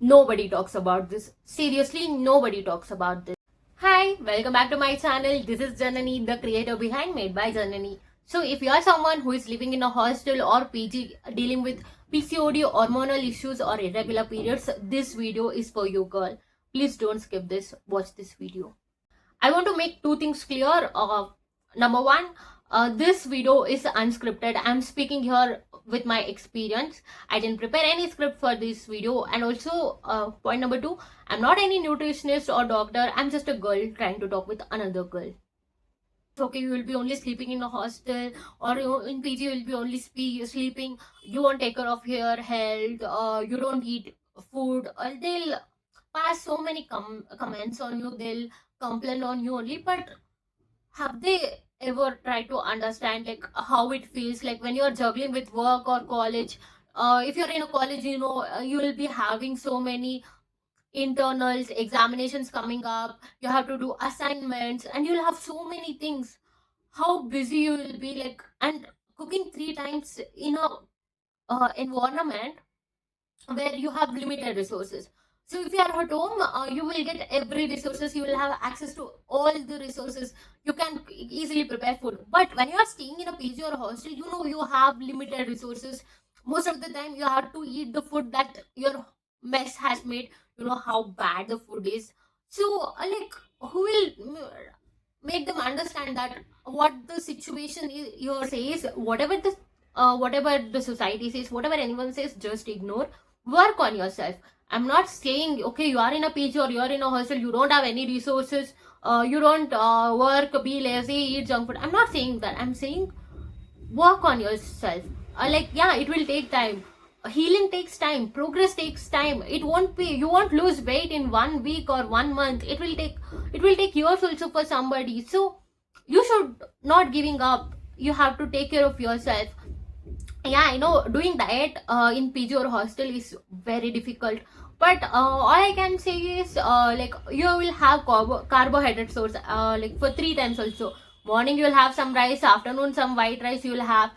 Nobody talks about this. Seriously, nobody talks about this. Hi, welcome back to my channel. This is Janani, the creator behind Made by Janani. So if you are someone who is living in a hostel or PG dealing with PCOD, hormonal issues or irregular periods, this video is for you, girl. Please don't skip this. Watch this video. I want to make two things clear. Number one, this video is unscripted. I'm speaking here with my experience. I didn't prepare any script for this video. And also, point number two, I'm not any nutritionist or doctor. I'm just a girl trying to talk with another girl. Okay, you will be only sleeping in a hostel, or in PG you will be only sleeping. You won't take care of your health. You don't eat food. They'll pass so many comments on you. They'll complain on you only, but have they ever tried to understand like how it feels like when you're juggling with work or college? If you're in a college, you will be having so many internals, examinations coming up. You have to do assignments, and you'll have so many things. How busy you will be, like, and cooking 3 times in a environment where you have limited resources. So if you are at home, you will get every resources. You will have access to all the resources. You can easily prepare food. But when you are staying in a PG or a hostel, you have limited resources. Most of the time, you have to eat the food that your mess has made. You know how bad the food is. So, like, who will make them understand that what the situation is? Your says whatever the society says, whatever anyone says, just ignore. Work on yourself. I'm not saying, okay, you are in a PG or you're in a hostel, you don't have any resources, you don't work, be lazy, eat junk food. I'm not saying that. I'm saying work on yourself. Yeah, it will take time. Healing takes time. Progress takes time. You won't lose weight in 1 week or 1 month. It will take years also for somebody. So you should not giving up. You have to take care of yourself. Yeah, I know doing diet in PG or hostel is very difficult, but all I can say is like you will have carbohydrate source like for 3 times also. Morning you will have some rice, afternoon some white rice you will have,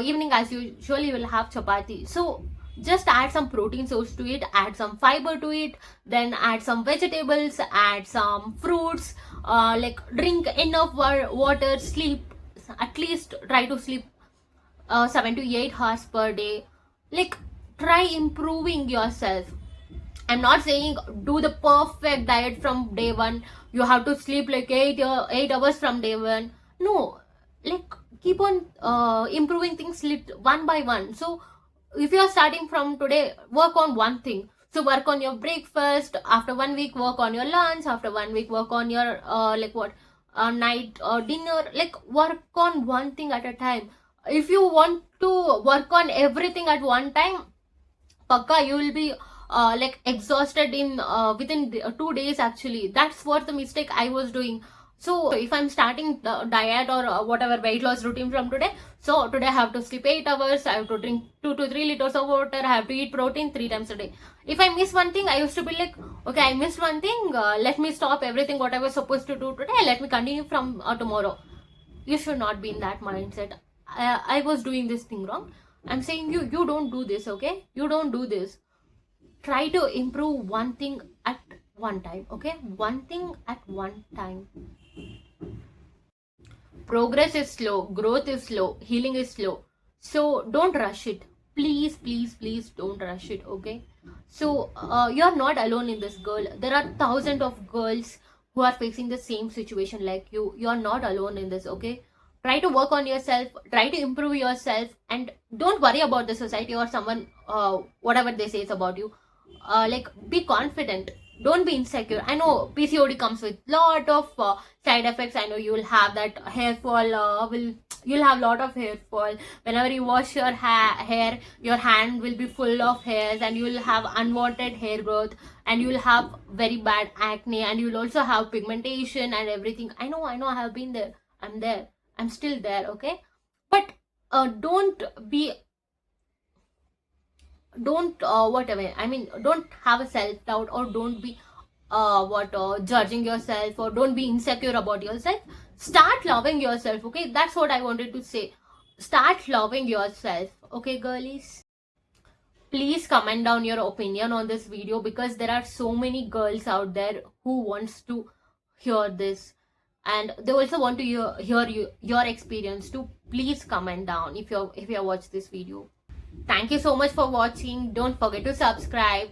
evening as usual you will have chapati. So just add some protein source to it, add some fiber to it, then add some vegetables, add some fruits, like drink enough water, sleep, at least try to sleep 7 to 8 hours per day. Like, try improving yourself. I'm not saying do the perfect diet from day one. You have to sleep like 8 hours from day one. No, like keep on improving things one by one. So if you are starting from today, work on one thing. So work on your breakfast. After 1 week, work on your lunch. After 1 week, work on your night or dinner. Like, work on one thing at a time. If you want to work on everything at one time, pakka you will be like exhausted in within 2 days. Actually, that's what the mistake I was doing. So if I'm starting the diet or whatever weight loss routine from today, so today I have to sleep 8 hours, I have to drink 2 to 3 liters of water, I have to eat protein 3 times a day. If I miss one thing, I used to be like, okay, I missed one thing, let me stop everything what I was supposed to do today, let me continue from tomorrow. You should not be in that mindset. I was doing this thing wrong. I'm saying you don't do this, okay? You don't do this. Try to improve one thing at one time, okay? One thing at one time. Progress is slow, growth is slow, healing is slow. So don't rush it. Please, please, please don't rush it, okay? So you're not alone in this, girl. There are thousands of girls who are facing the same situation like you. You're not alone in this, okay? Try to work on yourself, try to improve yourself, and don't worry about the society or someone whatever they say about you. Like, be confident, don't be insecure. I know PCOD comes with lot of side effects. I know you will have that hair fall, you'll have lot of hair fall. Whenever you wash your hair, your hand will be full of hairs, and you will have unwanted hair growth, and you will have very bad acne, and you will also have pigmentation and everything. I know, I have been there. I'm still there, okay? But don't whatever, I mean, don't have a self-doubt, or don't be judging yourself, or don't be insecure about yourself. Start loving yourself, okay? That's what I wanted to say. Start loving yourself, okay, girlies? please comment down your opinion on this video, because there are so many girls out there who wants to hear this, and they also want to hear your experience too. Please comment down if you watch this video. Thank you so much for watching. Don't forget to subscribe.